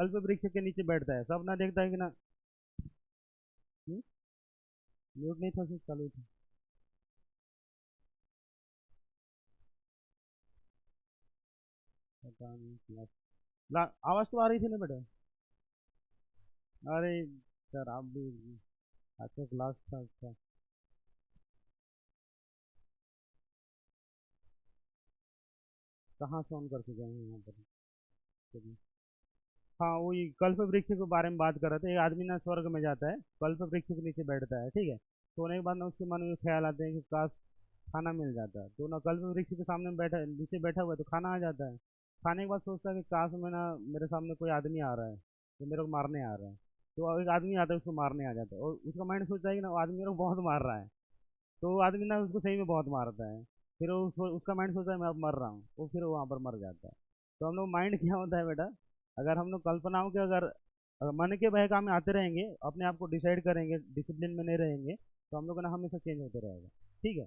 कल्प वृक्ष के नीचे बैठता है, सब ना देखता है कि ना। म्यूट नहीं था, सिर्फ चालू था। पता नहीं आवाज तो आ रही थी ना बेटा। अरे सर आप भी। अच्छा क्लास था, अच्छा। कहाँ से ऑन करके गए हैं यहाँ पर। चलिए। हाँ वही कल्प वृक्ष के बारे में बात कर रहे थे। एक आदमी ना स्वर्ग में जाता है, कल्प वृक्ष के नीचे बैठता है, ठीक है। सोने के बाद ना उसके मन में ख्याल आते हैं कि काश खाना मिल जाता है। तो ना कल्प वृक्ष के सामने बैठा, नीचे बैठा हुआ है, तो खाना आ जाता है। खाने के बाद सोचता है कि काश मैं ना, मेरे सामने कोई आदमी आ रहा है जो मेरे को मारने आ रहा है। तो एक आदमी आता है, उसको मारने आ जाता है, और उसका माइंड सोचता है कि ना वो आदमी मेरे को बहुत मार रहा है। तो वो आदमी ना उसको सही में बहुत मारता है। फिर वो उसका माइंड सोचता है मैं अब मर रहा हूँ, वो फिर वहाँ पर मर जाता है। तो हम लोग माइंड क्या होता है बेटा, अगर हम लोग कल्पनाओं के अगर मन के बहकावे में आते रहेंगे, अपने आप को डिसाइड करेंगे, डिसिप्लिन में नहीं रहेंगे, तो हम लोग का ना हमेशा चेंज होते रहेगा। ठीक है।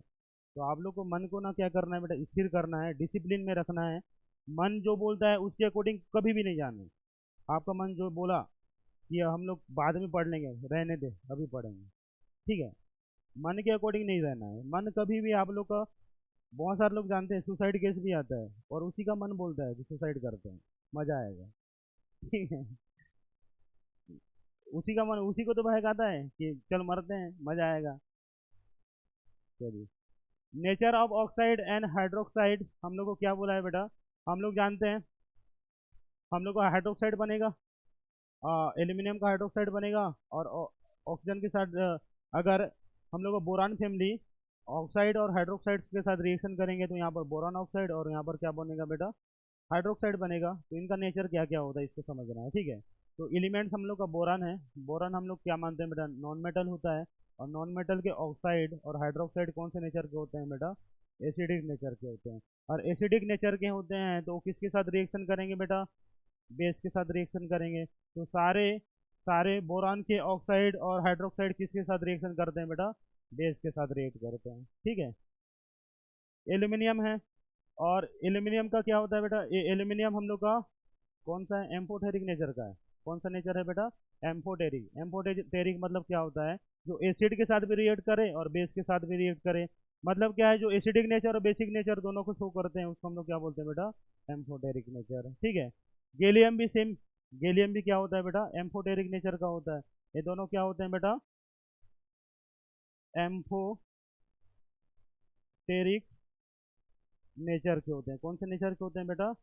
तो आप लोग को मन को ना क्या करना है बेटा, स्थिर करना है, डिसिप्लिन में रखना है। मन जो बोलता है उसके अकॉर्डिंग कभी भी नहीं जाना है। आपका मन जो बोला कि हम लोग बाद में पढ़ लेंगे, रहने दे अभी पढ़ेंगे, ठीक है। मन के अकॉर्डिंग नहीं रहना है। मन कभी भी आप लोग का, बहुत सारे लोग जानते हैं सुसाइड केस भी आता है और उसी का मन बोलता है कि सुसाइड करते हैं, मजा आएगा। ठीक है। उसी का मन उसी को तो बहकाता है कि चल मरते हैं, मजा आएगा। चलिए। Nature of oxide and hydroxide हम लोग को क्या बोला है बेटा, हम लोग जानते हैं। हम लोग का हाइड्रोक्साइड बनेगा, एल्यूमिनियम का हाइड्रोक्साइड बनेगा। और ऑक्सीजन के साथ अगर हम लोग का बोरान फैमिली ऑक्साइड और हाइड्रोक्साइड के साथ रिएक्शन करेंगे, तो यहाँ पर बोरान ऑक्साइड और यहाँ पर क्या बनेगा बेटा, हाइड्रोक्साइड बनेगा। तो इनका नेचर क्या क्या होता है इसको समझना है, ठीक है। तो एलिमेंट्स हम लोग का बोरान है। बोरान हम लोग क्या मानते हैं बेटा, नॉन मेटल होता है। और नॉन मेटल के ऑक्साइड और हाइड्रोक्साइड कौन से नेचर के होते हैं बेटा, एसिडिक नेचर के होते हैं। और एसिडिक नेचर के होते हैं तो किसके साथ रिएक्शन करेंगे बेटा, बेस के साथ रिएक्शन करेंगे। तो सारे सारे बोरान के ऑक्साइड और हाइड्रोक्साइड किसके साथ रिएक्शन करते हैं बेटा, बेस के साथ रिएक्ट करते हैं, ठीक है। एल्यूमिनियम है, और एल्यूमिनियम का क्या होता है बेटा, ये एल्यूमिनियम हम लोग का कौन सा है, एम्फोटेरिक नेचर का है। कौन सा नेचर है बेटा, एम्फोटेरिक। एम्फोटेरिक मतलब क्या होता है, जो एसिड के साथ भी रिएक्ट करे और बेस के साथ भी रिएक्ट करे। मतलब क्या है, जो एसिडिक नेचर और बेसिक नेचर दोनों को शो करते हैं उसको हम लोग क्या बोलते हैं बेटा, एम्फोटेरिक नेचर, ठीक है। गैलियम भी सेम। गैलियम भी क्या होता है बेटा, एम्फोटेरिक नेचर का होता है। ये दोनों क्या होते हैं बेटा, एम्फोटेरिक नेचर के होते हैं। कौन से नेचर के होते हैं बेटा,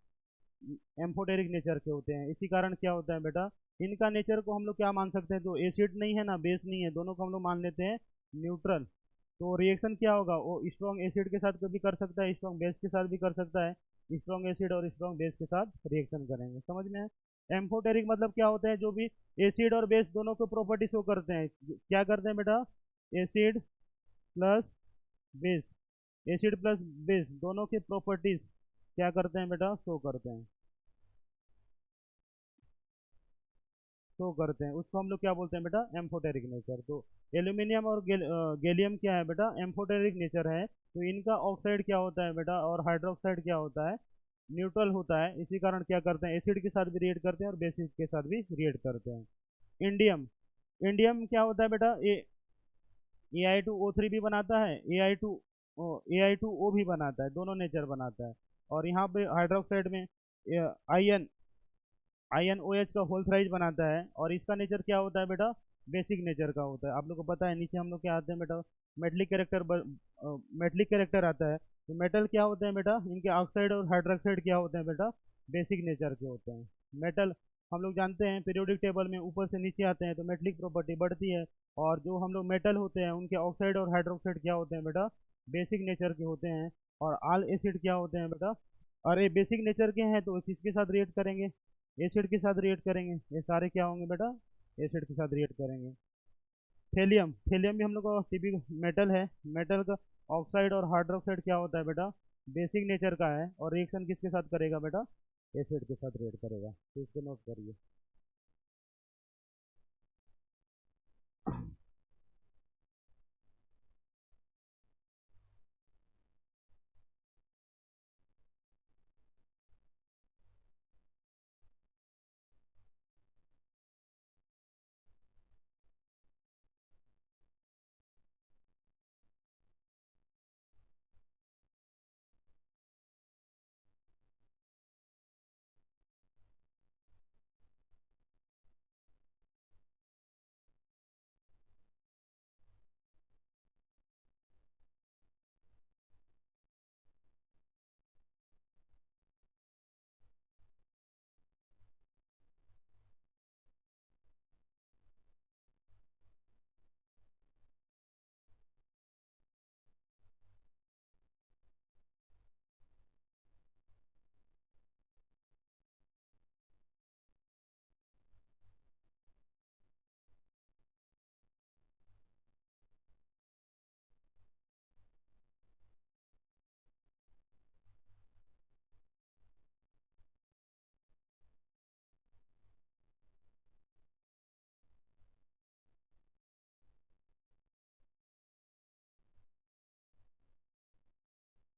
एम्फोटेरिक नेचर के होते हैं। इसी कारण क्या होता है बेटा, इनका नेचर को हम लोग क्या मान सकते हैं, तो एसिड नहीं है ना बेस नहीं है, दोनों को हम लोग मान लेते हैं न्यूट्रल। तो रिएक्शन क्या होगा, वो स्ट्रॉन्ग एसिड के साथ भी कर सकता है, स्ट्रॉन्ग बेस के साथ भी कर सकता है। स्ट्रॉन्ग एसिड और स्ट्रॉन्ग बेस के साथ रिएक्शन करेंगे, समझ में है। एम्फोटेरिक मतलब क्या होता है, जो भी एसिड और बेस दोनों को प्रॉपर्टी शो करते हैं। क्या करते हैं बेटा, acid plus base, acid plus base दोनों के प्रॉपर्टीज क्या करते हैं बेटा, शो करते हैं, शो करते हैं। उसको हम लोग क्या बोलते हैं बेटा, एम्फोटेरिक नेचर। तो एल्यूमिनियम और गैलियम क्या है बेटा, एम्फोटेरिक नेचर है। तो इनका ऑक्साइड क्या होता है बेटा, और हाइड्रोक्साइड क्या होता है, न्यूट्रल होता है। इसी कारण क्या करते हैं, एसिड के साथ भी रिएक्ट करते हैं और बेसिस के साथ भी रिएक्ट करते हैं। इंडियम, इंडियम क्या होता है बेटा, AI2O3 भी बनाता है, AI2O भी बनाता है, दोनों नेचर बनाता है। और यहाँ पे हाइड्रोक्साइड में आयन आयन OH का होल थ्राइज बनाता है। और इसका नेचर क्या होता है बेटा, बेसिक नेचर का होता है। आप लोग को पता है नीचे हम लोग क्या आते हैं बेटा, मेटलिक कैरेक्टर, मेटलिक कैरेक्टर आता है। तो मेटल क्या होते हैं बेटा, इनके ऑक्साइड और हाइड्रोक्साइड क्या होते हैं बेटा, बेसिक नेचर के होते हैं। मेटल हम लोग जानते हैं पीरियोडिक टेबल में ऊपर से नीचे आते हैं तो मेटलिक प्रॉपर्टी बढ़ती है। और जो हम लोग मेटल होते हैं उनके ऑक्साइड और हाइड्रोक्साइड क्या होते हैं बेटा, बेसिक नेचर के होते हैं। और ऑल एसिड क्या होते हैं बेटा, और ये बेसिक नेचर के हैं तो किसके साथ रिएक्ट करेंगे, एसिड के साथ रिएक्ट करेंगे। ये सारे क्या होंगे बेटा, एसिड के साथ रिएक्ट करेंगे। थेलियम, थेलियम भी हम लोग का टिपिक मेटल है। मेटल का ऑक्साइड और हाइड्रोक्साइड क्या होता है बेटा, बेसिक नेचर का है। और रिएक्शन किसके साथ करेगा बेटा, एसिड के साथ रिएक्ट करेगा। तो इसको नोट करिए।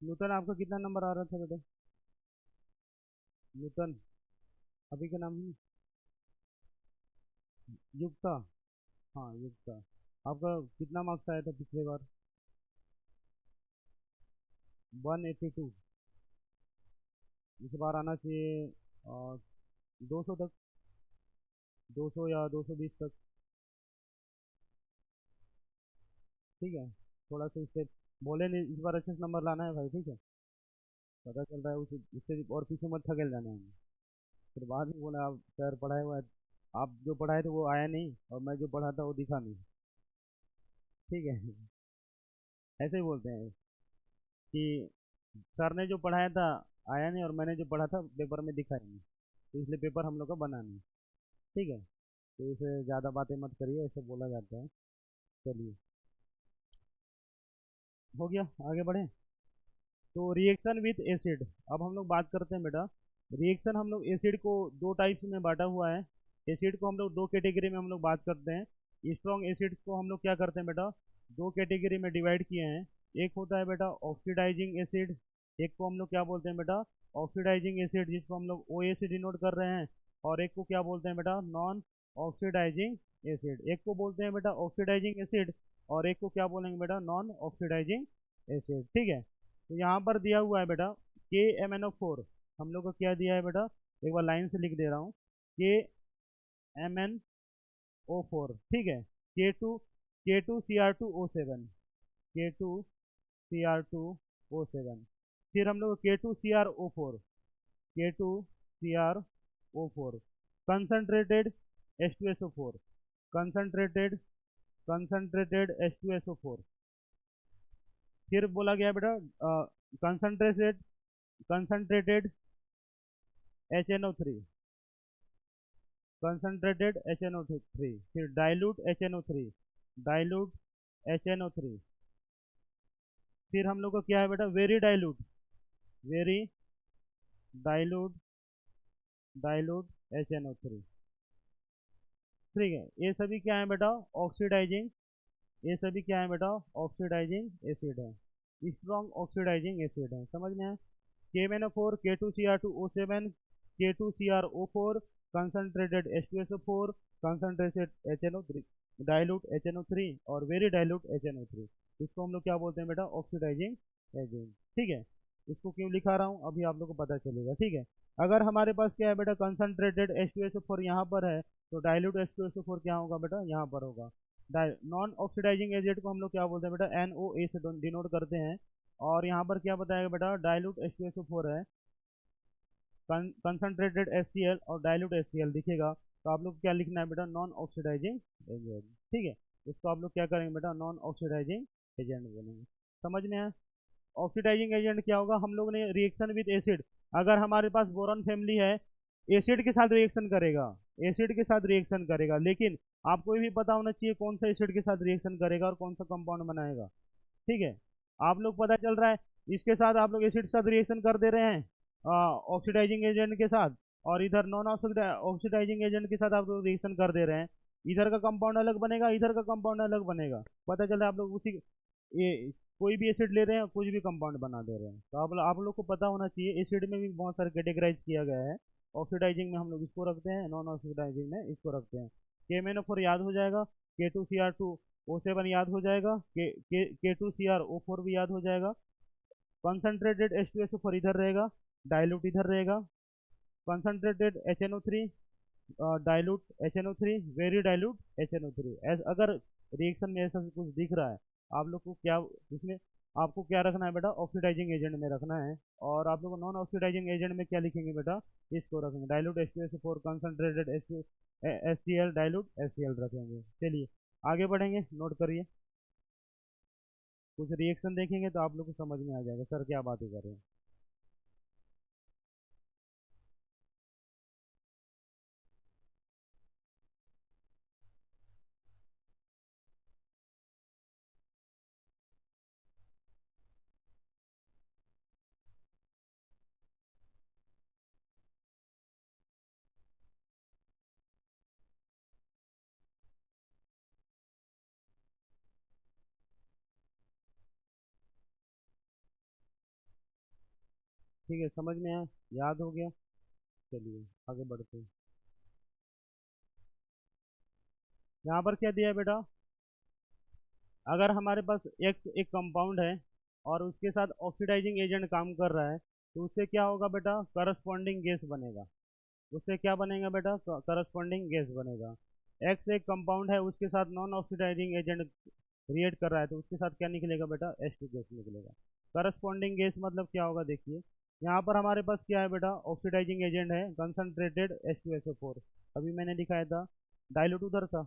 न्यूटन आपका कितना नंबर आ रहा था बेटा? न्यूटन अभी का नाम है युक्ता। हाँ युक्ता। आपका कितना मार्क्स आया था पिछले बार? 182। इस बार आना चाहिए 200 तक, 200 या 220 तक। ठीक है, थोड़ा सा इससे बोले नहीं, इस बार अच्छे से नंबर लाना है भाई, ठीक है? पता चल रहा है उसे, इससे और पीछे मत थकेल जाना है। फिर बाद में बोला आप सर पढ़ाए हुआ है, आप जो पढ़ाए थे वो आया नहीं और मैं जो पढ़ा था वो दिखा नहीं। ठीक है। ऐसे ही बोलते हैं कि सर ने जो पढ़ाया था आया नहीं और मैंने जो पढ़ा था पेपर में दिखा ही नहीं, तो इसलिए पेपर हम लोग का बना नहीं। ठीक है, तो इसे ज़्यादा बातें मत करिए, ऐसे बोला जाता है। चलिए, हो गया, आगे बढ़े। तो रिएक्शन विथ एसिड, अब हम लोग बात करते हैं बेटा। रिएक्शन हम लोग एसिड को दो टाइप्स में बांटा हुआ है। एसिड को हम लोग दो कैटेगरी में हम लोग बात करते हैं। स्ट्रॉन्ग एसिड को हम लोग क्या करते हैं बेटा, दो कैटेगरी में डिवाइड किए हैं। एक होता है बेटा ऑक्सीडाइजिंग एसिड, एक को हम लोग क्या बोलते हैं बेटा ऑक्सीडाइजिंग एसिड, जिसको हम लोग ओ ए से डिनोट कर रहे हैं। और एक को क्या बोलते हैं बेटा नॉन ऑक्सीडाइजिंग एसिड। एक को बोलते हैं बेटा ऑक्सीडाइजिंग एसिड और एक को क्या बोलेंगे बेटा नॉन ऑक्सीडाइजिंग एसिड। ठीक है, तो यहाँ पर दिया हुआ है बेटा KMnO4। हम लोग को क्या दिया है बेटा, एक बार लाइन से लिख दे रहा हूँ, KMnO4। ठीक है, K2Cr2O7, K2Cr2O7। फिर हम लोग K2CrO4, K2CrO4 concentrated H2SO4, concentrated concentrated H2SO4। फिर बोला गया बेटा concentrated concentrated HNO3, concentrated HNO3। फिर डाइल्यूट HNO3, डाइल्यूट HNO3। फिर हम लोग को क्या है बेटा very dilute, very dilute, dilute HNO3। ठीक है, ये सभी क्या है बेटा ऑक्सीडाइजिंग, ये सभी क्या है बेटा ऑक्सीडाइजिंग एसिड है, स्ट्रॉन्ग ऑक्सीडाइजिंग एसिड है। समझ में है? KMnO4, K2Cr2O7, K2CrO4, concentrated H2SO4, concentrated HNO3, dilute HNO3 और वेरी डाइल्यूट HNO3। इसको हम लोग क्या बोलते हैं बेटा ऑक्सीडाइजिंग एजेंट। ठीक है, इसको क्यों लिखा रहा हूँ अभी आप लोग को पता चलेगा। ठीक है, अगर हमारे पास क्या है बेटा कंसनट्रेटेड H2SO4 यहाँ पर है, तो डाइल्यूट H2SO4 क्या होगा बेटा यहाँ पर होगा। नॉन ऑक्सीडाइजिंग एजेंट को हम लोग क्या बोलते हैं बेटा NOA से डिनोट करते हैं। और यहाँ पर क्या बताएगा बेटा डाइल्यूट H2SO4 है, कंसनट्रेटेड HCl और डाइल्यूट HCl दिखेगा, तो आप लोग क्या लिखना है बेटा नॉन ऑक्सीडाइजिंग एजेंट। ठीक है, इसको आप लोग क्या करेंगे बेटा नॉन ऑक्सीडाइजिंग एजेंट बोलेंगे। समझ में आया? ऑक्सीडाइजिंग एजेंट क्या होगा, हम लोग ने रिएक्शन विद एसिड, अगर हमारे पास बोरॉन फैमिली है, एसिड के साथ रिएक्शन करेगा, एसिड के साथ रिएक्शन करेगा, लेकिन आपको भी पता होना चाहिए कौन सा एसिड के साथ रिएक्शन करेगा और कौन सा कंपाउंड बनाएगा। ठीक है, आप लोग पता चल रहा है इसके साथ आप लोग एसिड के साथ रिएक्शन कर दे रहे हैं ऑक्सीडाइजिंग एजेंट के साथ, और इधर नॉन ऑक्सीडाइजिंग एजेंट के साथ आप लोग रिएक्शन कर दे रहे हैं। इधर का कंपाउंड अलग बनेगा, इधर का कंपाउंड अलग बनेगा। पता चल रहा है आप लोग उसी ये कोई भी एसिड ले रहे हैं कुछ भी कंपाउंड बना दे रहे हैं। तो आप लोग को पता होना चाहिए एसिड में भी बहुत सारे कैटेगराइज किया गया है। ऑक्सीडाइजिंग में हम लोग इसको रखते हैं, नॉन ऑक्सीडाइजिंग में इसको रखते हैं। KMnO4 याद हो जाएगा, K2Cr2O7 याद हो जाएगा, K2CrO4 भी याद हो जाएगा। कंसनट्रेटेड H2SO4 इधर रहेगा, डाइल्यूट इधर रहेगा, concentrated HNO3, dilute HNO3, very dilute HNO3। अगर रिएक्शन में ऐसा कुछ दिख रहा है, आप लोग को क्या इसमें आपको क्या रखना है बेटा ऑक्सीडाइजिंग एजेंट में रखना है। और आप लोग नॉन ऑक्सीडाइजिंग एजेंट में क्या लिखेंगे बेटा, इसको रखेंगे dilute H2SO4, concentrated HCl, dilute HCl रखेंगे। चलिए आगे बढ़ेंगे, नोट करिए। कुछ रिएक्शन देखेंगे तो आप लोग को समझ में आ जाएगा सर क्या बातें कर रहे हैं। ठीक है, समझ में आया, याद हो गया। चलिए आगे बढ़ते हैं। यहाँ पर क्या दिया है बेटा, अगर हमारे पास एक एक कंपाउंड है और उसके साथ ऑक्सीडाइजिंग एजेंट काम कर रहा है, तो उससे क्या होगा बेटा, करस्पॉन्डिंग गैस बनेगा। उससे क्या बनेगा बेटा, करस्पॉन्डिंग गैस बनेगा। एक्स एक कंपाउंड है, उसके साथ नॉन ऑक्सीडाइजिंग एजेंट रिएक्ट कर रहा है, तो उसके साथ क्या निकलेगा बेटा, H2 गैस निकलेगा। करस्पॉन्डिंग गैस मतलब क्या होगा, देखिए यहाँ पर हमारे पास क्या है बेटा, ऑक्सीडाइजिंग एजेंट है कंसनट्रेटेड H2SO4। अभी मैंने दिखाया था, डाइल्यूट उधर था,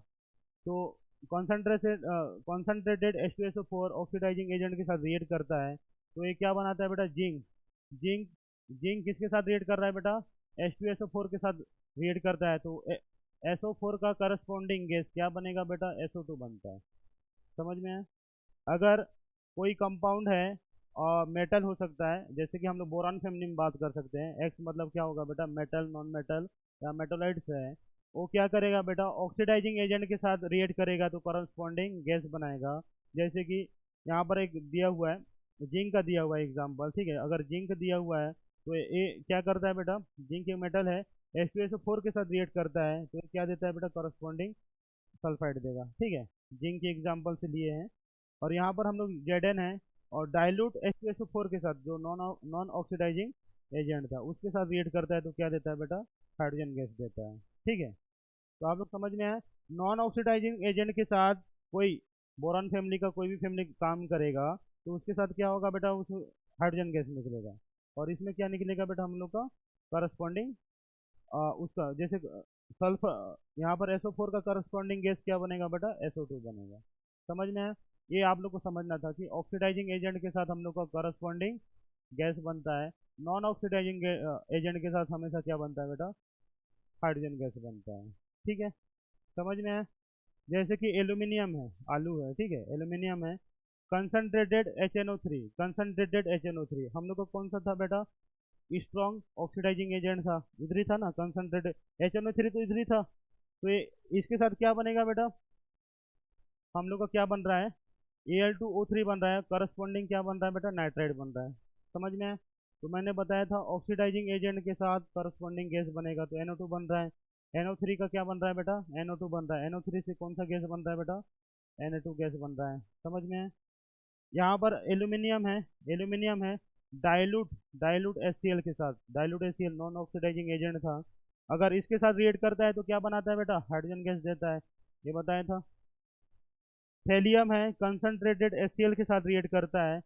तो कॉन्सेंट्रेटेड H2SO4 ऑक्सीडाइजिंग एजेंट के साथ रिएक्ट करता है, तो ये क्या बनाता है बेटा, जिंक। जिंक जिंक किसके साथ रिएक्ट कर रहा है बेटा, H2SO4 के साथ रिएक्ट करता है, तो SO4 का करस्पॉन्डिंग गैस क्या बनेगा बेटा, SO2 बनता है। समझ में है। अगर कोई कंपाउंड है और मेटल हो सकता है, जैसे कि हम लोग बोरान फैमिली में बात कर सकते हैं, एक्स मतलब क्या होगा बेटा, मेटल, नॉन मेटल या मेटोलाइट्स है, वो क्या करेगा बेटा, ऑक्सीडाइजिंग एजेंट के साथ रिएक्ट करेगा तो करस्पॉन्डिंग गैस बनाएगा। जैसे कि यहाँ पर एक दिया हुआ है, जिंक का दिया हुआ है एग्जाम्पल, ठीक है, अगर जिंक दिया हुआ है तो ये क्या करता है बेटा, जिंक एक मेटल है, H2SO4 के साथ रिएक्ट करता है, तो ये क्या देता है बेटा, करस्पॉन्डिंग सल्फाइड देगा। ठीक है, जिंक के एग्जाम्पल से लिए हैं। और यहाँ पर हम लोग Zn है, और डाइल्यूट H2SO4 के साथ जो नॉन नॉन ऑक्सीडाइजिंग एजेंट था उसके साथ रिएक्ट करता है, तो क्या देता है बेटा, हाइड्रोजन गैस देता है। ठीक है, तो आप लोग समझ में आए। नॉन ऑक्सीडाइजिंग एजेंट के साथ कोई बोरान फैमिली का कोई भी फैमिली काम करेगा, तो उसके साथ क्या होगा बेटा, उस हाइड्रोजन गैस निकलेगा। और इसमें क्या निकलेगा बेटा, हम लोग का करस्पॉन्डिंग उसका जैसे सल्फर, यहाँ पर SO4 का करस्पॉन्डिंग गैस क्या बनेगा बेटा, SO2 बनेगा। समझ में है। ये आप लोग को समझना था कि ऑक्सीडाइजिंग एजेंट के साथ हम लोग का करस्पॉन्डिंग गैस बनता है, नॉन ऑक्सीडाइजिंग एजेंट के साथ हमेशा क्या बनता है बेटा, हाइड्रोजन गैस बनता है। ठीक है, समझ में है। जैसे कि एल्यूमिनियम है, आलू है, ठीक है, एल्यूमिनियम है, कंसनट्रेटेड HNO3 हम लोग का कौन सा था बेटा, स्ट्रॉन्ग ऑक्सीडाइजिंग एजेंट था, इधर ही था ना, कंसनट्रेटेड HNO3 तो इधर ही था। तो ये इसके साथ क्या बनेगा बेटा, हम लोग का क्या बन रहा है, Al2O3 बन रहा है, करस्पॉन्डिंग क्या बन रहा है बेटा, नाइट्राइड बन रहा है। समझ में है। तो मैंने बताया था ऑक्सीडाइजिंग एजेंट के साथ करस्पॉन्डिंग गैस बनेगा, तो NO2 बन रहा है। NO3 का क्या बन रहा है बेटा, NO2 बन रहा है। NO3 से कौन सा गैस बन रहा है बेटा, Na2 गैस बन रहा है। समझ में है। यहाँ पर एल्यूमिनियम है, एल्यूमिनियम है, डाइल्यूट डाइल्यूट HCl के साथ, dilute HCl non oxidising agent था, अगर इसके साथ रिएक्ट करता है तो क्या बनाता है बेटा, हाइड्रोजन गैस देता है, ये बताया था। थेलियम है, कंसनट्रेटेड HCl के साथ रिएक्ट करता है,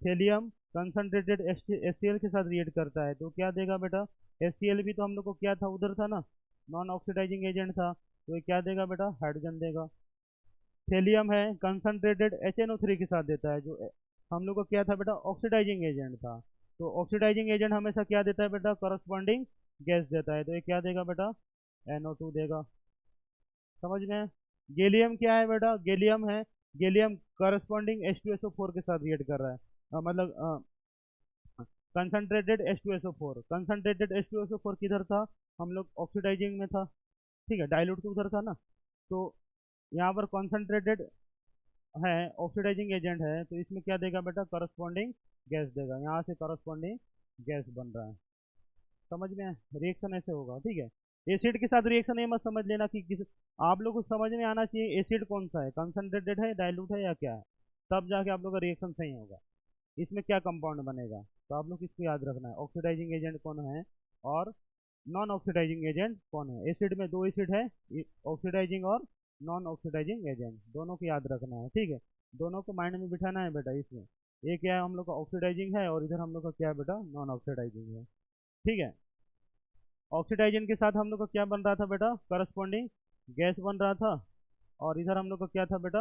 थेलियम कंसनट्रेटेड HCl के साथ रिएक्ट करता है, तो क्या देगा बेटा, HCl भी तो हम लोग को क्या था, उधर था ना, नॉन ऑक्सीडाइजिंग एजेंट था, तो ये क्या देगा बेटा, हाइड्रोजन देगा। थेलियम है, कंसनट्रेटेड HNO3 के साथ देता है, जो हम लोग को क्या था बेटा, ऑक्सीडाइजिंग एजेंट था, तो ऑक्सीडाइजिंग एजेंट हमेशा क्या देता है बेटा, करस्पॉन्डिंग गैस देता है, तो ये क्या देगा बेटा, NO2 देगा। समझ में है? गैलियम क्या है बेटा, गैलियम है, गैलियम करस्पॉन्डिंग H2SO4 के साथ रिएक्ट कर रहा है, मतलब कंसनट्रेटेड H2SO4, कंसनट्रेटेड H2SO4 किधर था, हम लोग ऑक्सीडाइजिंग में था, ठीक है, डाइल्यूट तो उधर था ना, तो यहाँ पर कॉन्सेंट्रेटेड है, ऑक्सीडाइजिंग एजेंट है, तो इसमें क्या देगा बेटा, करस्पॉन्डिंग गैस देगा, यहाँ से करस्पॉन्डिंग गैस बन रहा है। समझ में, रिएक्शन ऐसे होगा। ठीक है, एसिड के साथ रिएक्शन ये मत समझ लेना कि किस, आप लोग को समझ में आना चाहिए एसिड कौन सा है, कंसनट्रेटेड है, डाइल्यूट है या क्या है, तब जाके आप लोग का रिएक्शन सही होगा, इसमें क्या कंपाउंड बनेगा। तो आप लोग इसको याद रखना है, ऑक्सीडाइजिंग एजेंट कौन है और नॉन ऑक्सीडाइजिंग एजेंट कौन है। एसिड में दो एसिड है, ऑक्सीडाइजिंग और नॉन ऑक्सीडाइजिंग एजेंट, दोनों को याद रखना है। ठीक है, दोनों को माइंड में बिठाना है बेटा। इसमें एक क्या है, हम लोग का ऑक्सीडाइजिंग है, और इधर हम लोग का क्या है बेटा, नॉन ऑक्सीडाइजिंग है। ठीक है, ऑक्सीडाइजिंग के साथ हम लोग का क्या बन रहा था बेटा, करस्पॉन्डिंग गैस बन रहा था, और इधर हम लोग का क्या था बेटा,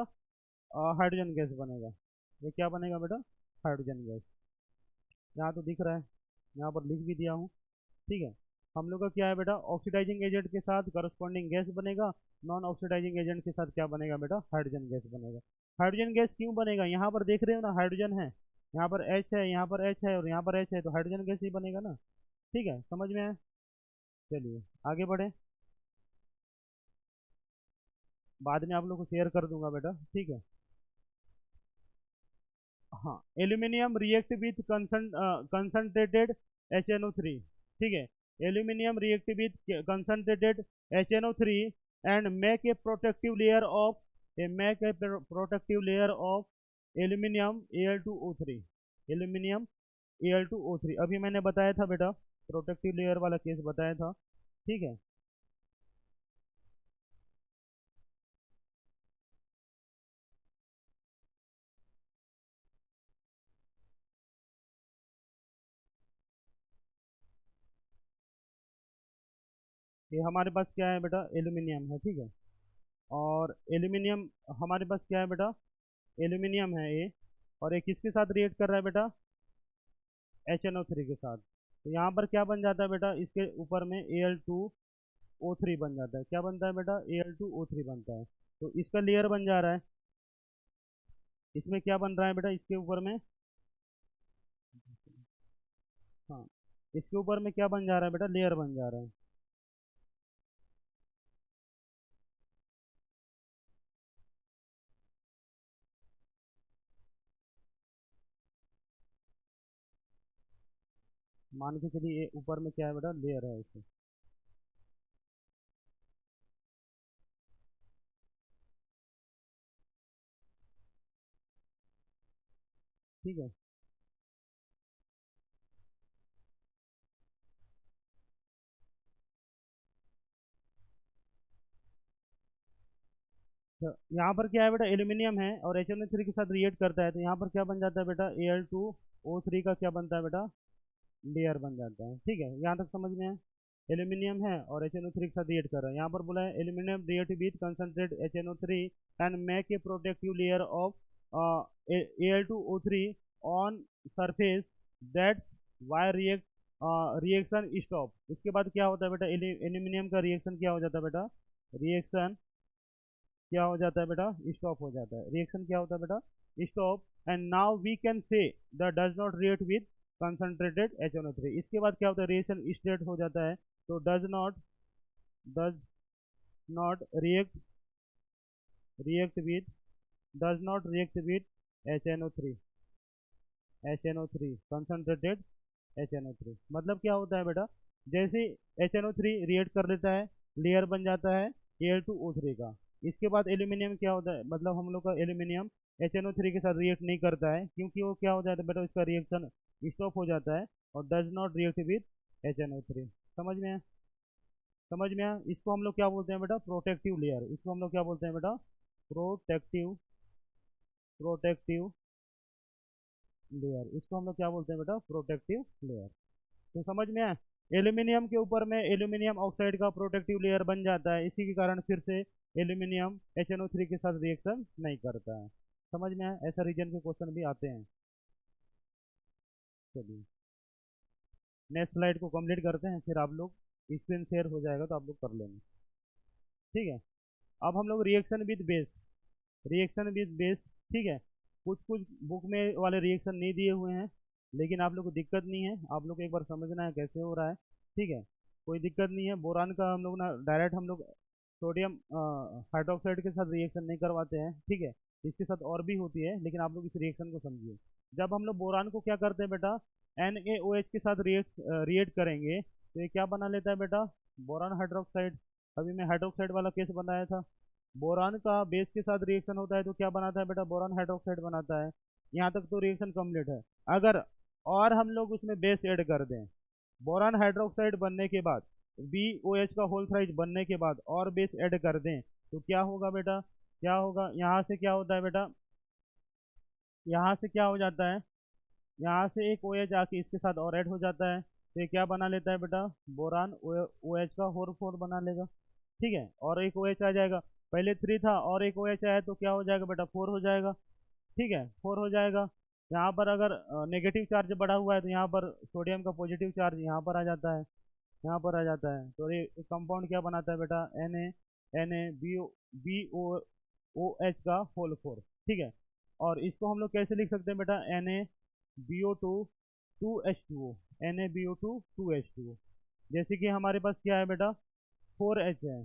हाइड्रोजन गैस बनेगा। ये क्या बनेगा बेटा, हाइड्रोजन गैस। यहाँ तो दिख रहा है, यहाँ पर लिख भी दिया हूँ। ठीक है, हम लोग का क्या है बेटा, ऑक्सीडाइजिंग एजेंट के साथ करस्पॉन्डिंग गैस बनेगा, नॉन ऑक्सीडाइजिंग एजेंट के साथ क्या बनेगा बेटा, हाइड्रोजन गैस बनेगा। हाइड्रोजन गैस क्यों बनेगा, यहाँ पर देख रहे हो ना, हाइड्रोजन है, यहाँ पर H है, यहाँ पर H है, और यहाँ पर H है, तो हाइड्रोजन गैस ही बनेगा ना। ठीक है, समझ में आए। चलिए आगे बढ़े, बाद में आप लोग को शेयर कर दूंगा बेटा। ठीक है, हाँ, aluminium react with concentrated HNO3, ठीक है। Aluminium react with concentrated HNO3 and make a protective layer of aluminium Al2O3, aluminium Al2O3। अभी मैंने बताया था बेटा, प्रोटेक्टिव लेयर वाला केस बताया था, ठीक है। ये हमारे पास क्या है बेटा, एल्यूमिनियम है, ठीक है। और एल्यूमिनियम हमारे पास क्या है बेटा, एल्यूमिनियम है ये, और ये किसके साथ रिएक्ट कर रहा है बेटा, HNO3 के साथ। तो यहाँ पर क्या बन जाता है बेटा, इसके ऊपर में Al2O3 बन जाता है। क्या बनता है बेटा, Al2O3 बनता है। तो इसका लेयर बन जा रहा है, इसमें क्या बन रहा है बेटा, इसके ऊपर में, हाँ, इसके ऊपर में क्या बन जा रहा है बेटा, लेयर बन जा रहा है। मान के चलिए ये ऊपर में क्या है बेटा, लेयर है इसमें, ठीक है। तो यहाँ पर क्या है बेटा, एल्यूमिनियम है और HNO3 के साथ रिएक्ट करता है, तो यहाँ पर क्या बन जाता है बेटा, Al2O3 का क्या बनता है बेटा, लेयर बन जाता है, ठीक है। यहाँ तक समझ में है। एल्यूमिनियम है और HNO3 के साथ रिएक्ट कर रहा है। यहाँ पर बोला है aluminium react with concentrate HNO3 and make a protective layer of Al2O3 on surface, that why react reaction stop. इसके बाद क्या होता है बेटा, एल्यूमिनियम का रिएक्शन क्या हो जाता है बेटा, रिएक्शन क्या हो जाता है बेटा, स्टॉप हो जाता है। रिएक्शन क्या होता है बेटा, stop. And now we can say the does not react with concentrated HNO3। इसके बाद क्या होता है, रिएक्शन स्टेट हो जाता है। तो does not react with does not react with HNO3, concentrated HNO3। मतलब क्या होता है बेटा, जैसे HNO3 रिएक्ट कर लेता है, लेयर बन जाता है Al2O3 का। इसके बाद एल्यूमिनियम क्या होता है, मतलब हम लोग का एल्यूमिनियम HNO3 के साथ रिएक्ट नहीं करता है, क्योंकि वो क्या हो जाता है बेटा, इसका रिएक्शन स्टॉप हो जाता है और does not react with HNO3। समझ में है, समझ में आया। इसको हम लोग क्या बोलते हैं बेटा, प्रोटेक्टिव लेयर। इसको हम लोग क्या बोलते हैं बेटा, प्रोटेक्टिव प्रोटेक्टिव लेयर। इसको हम लोग क्या बोलते हैं बेटा, प्रोटेक्टिव लेयर। तो समझ में आया। एल्यूमिनियम के ऊपर में एल्यूमिनियम ऑक्साइड का प्रोटेक्टिव लेयर बन जाता है, इसी के कारण फिर से एल्यूमिनियम HNO3 के साथ रिएक्शन नहीं करता है। समझ में आया, ऐसा रीजन के क्वेश्चन भी आते हैं। चलिए नेक्स्ट स्लाइड को कंप्लीट करते हैं, फिर आप लोग स्क्रीन शेयर हो जाएगा तो आप लोग कर लेंगे, ठीक है। अब हम लोग रिएक्शन विद बेस, ठीक है। कुछ कुछ बुक में वाले रिएक्शन नहीं दिए हुए हैं, लेकिन आप लोग को दिक्कत नहीं है, आप लोग को एक बार समझना है कैसे हो रहा है, ठीक है। कोई दिक्कत नहीं है। बोरान का हम लोग ना डायरेक्ट हम लोग सोडियम हाइड्रोक्साइड के साथ रिएक्शन नहीं करवाते हैं, ठीक है। इसके साथ और भी होती है, लेकिन आप लोग इस रिएक्शन को समझिए। जब हम लोग बोरान को क्या करते हैं बेटा, NaOH के साथ रिएक्ट करेंगे, तो ये क्या बना लेता है बेटा, बोरान हाइड्रोक्साइड। अभी मैं हाइड्रोक्साइड वाला केस बनाया था। बोरान का बेस के साथ रिएक्शन होता है तो क्या बनाता है बेटा, बोरान हाइड्रोक्साइड बनाता है। यहाँ तक तो रिएक्शन कंप्लीट है। अगर और हम लोग उसमें बेस ऐड कर दें, बोरान हाइड्रोक्साइड बनने के बाद, BOH का होल साइज बनने के बाद और बेस ऐड कर दें, तो क्या होगा बेटा, क्या होगा, यहाँ से क्या होता है बेटा, यहाँ से क्या हो जाता है, यहाँ से एक OH आके इसके साथ और ऐड हो जाता है, तो ये क्या बना लेता है बेटा, बोरान OH का होल 4 बना लेगा, ठीक है। और एक OH आ जाएगा, पहले 3 था और एक OH आया तो क्या हो जाएगा बेटा, 4 हो जाएगा, ठीक है, 4 हो जाएगा। यहाँ पर अगर नेगेटिव चार्ज बढ़ा हुआ है तो यहाँ पर सोडियम का पॉजिटिव चार्ज यहाँ पर आ जाता है, यहाँ पर आ जाता है। तो ये कंपाउंड क्या बनाता है बेटा, BO OH का होल 4, ठीक है। और इसको हम लोग कैसे लिख सकते हैं बेटा, NaBO2 2H2O, NaBO2 2H2O। जैसे कि हमारे पास क्या है बेटा, 4H है,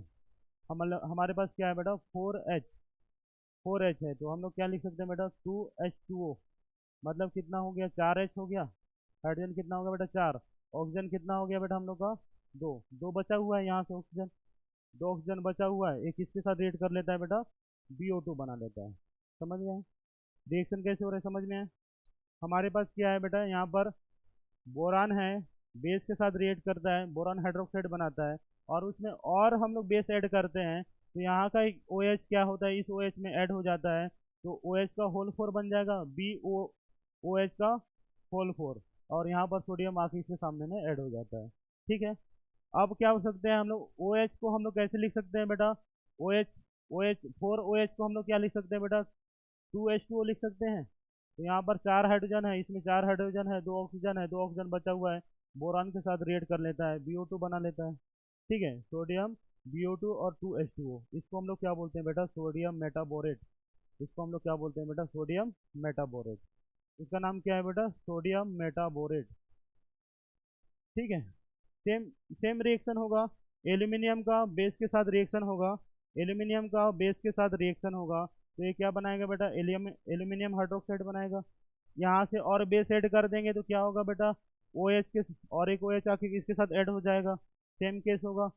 हमारे पास क्या है बेटा, 4H है, तो हम लोग क्या लिख सकते हैं बेटा, 2H2O। मतलब कितना हो गया, 4H हो गया, हाइड्रोजन कितना होगा बेटा, 4। ऑक्सीजन कितना हो गया बेटा हम लोग का? दो। दो बचा हुआ है यहाँ से ऑक्सीजन, दो ऑक्सीजन बचा हुआ है, एक इसके साथ रिएक्ट कर लेता है बेटा, BO2 बना लेता है। समझ में आया? रिएक्शन कैसे हो रहा है समझ में आया? हमारे पास क्या है बेटा, यहाँ पर बोरान है, बेस के साथ रिएक्ट करता है, बोरान हाइड्रोक्साइड बनाता है, और उसमें और हम लोग बेस ऐड करते हैं, तो यहाँ का एक OH क्या होता है, इस OH में ऐड हो जाता है, तो OH का होल 4 बन जाएगा, BOOH का होल 4, और यहाँ पर सोडियम आके इसके सामने में ऐड हो जाता है। ठीक है, अब क्या हो सकते हैं हम लोग, OH को हम लोग कैसे लिख सकते हैं बेटा, OH, OH 4OH को हम लोग क्या लिख सकते हैं बेटा, 2H2O लिख सकते हैं। तो यहाँ पर 4 हाइड्रोजन है, इसमें 4 हाइड्रोजन है, 2 ऑक्सीजन है, 2 ऑक्सीजन बचा हुआ है, बोरान के साथ रिएक्ट कर लेता है, BO2 बना लेता है। ठीक है, सोडियम, BO2 और 2H2O, इसको हम लोग क्या बोलते हैं बेटा, सोडियम मेटाबोरेट। इसको हम लोग क्या बोलते हैं बेटा, सोडियम मेटाबोरेट। इसका नाम क्या है बेटा, सोडियम मेटाबोरेट। ठीक है, सेम सेम रिएक्शन होगा, एल्यूमिनियम का बेस के साथ रिएक्शन होगा, एल्यूमिनियम का बेस के साथ रिएक्शन होगा, तो ये क्या बनाएगा बेटा, एल्यूमिनियम हाइड्रोक्साइड बनाएगा। यहाँ से और बेस ऐड कर देंगे तो क्या होगा बेटा, OH के और एक OH आके इसके साथ ऐड हो जाएगा, सेम केस होगा।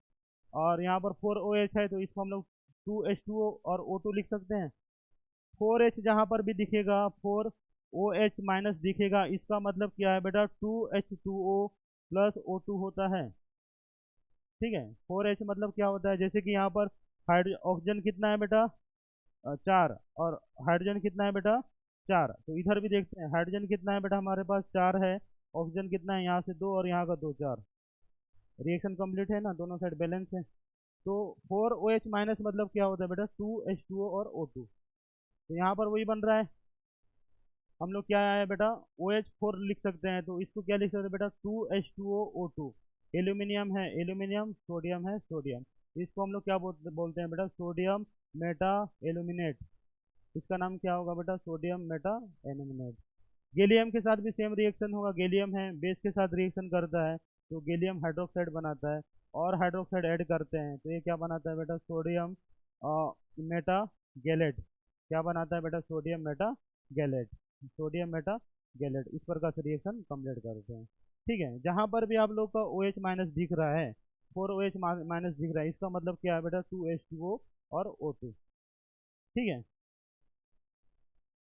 और यहाँ पर 4OH है, तो इसको हम लोग 2H2O और O2 लिख सकते हैं। 4H जहाँ पर भी दिखेगा, 4OH माइनस दिखेगा, इसका मतलब क्या है बेटा, 2H2O प्लस O2 होता है। ठीक है, 4H मतलब क्या होता है, जैसे कि यहाँ पर ऑक्सीजन कितना है बेटा, 4, और हाइड्रोजन कितना है बेटा, 4, तो इधर भी देखते हैं, हाइड्रोजन कितना है बेटा हमारे पास, 4 है, ऑक्सीजन कितना है, यहाँ से 2 और यहाँ का 2, 4। रिएक्शन कंप्लीट है ना, दोनों साइड बैलेंस है। तो 4OH माइनस मतलब क्या होता है बेटा, 2H2O और O2, तो यहाँ पर वही बन रहा है। हम लोग क्या है बेटा, OH4 लिख सकते हैं, तो इसको क्या लिख सकते हैं बेटा, 2H2O, O2। एल्यूमिनियम है, एल्यूमिनियम, सोडियम है, सोडियम, इसको हम लोग क्या बोलते हैं बेटा, सोडियम मेटा एल्यूमिनेट। इसका नाम क्या होगा बेटा, सोडियम मेटा एल्यूमिनेट। गैलियम के साथ भी सेम रिएक्शन होगा, गैलियम है, बेस के साथ रिएक्शन करता है, तो गैलियम हाइड्रोक्साइड बनाता है, और हाइड्रोक्साइड ऐड करते हैं, तो ये क्या बनाता है बेटा, सोडियम मेटा गैलेट। क्या बनाता है बेटा, sodium Meta gallate, sodium Meta gallate. इस प्रकार से रिएक्शन कंप्लीट करते हैं। ठीक है, जहाँ पर भी आप लोग का OH माइनस दिख रहा है, 4OH माइनस दिख रहा है, इसका मतलब क्या है बेटा, 2H2O और O2। ठीक है,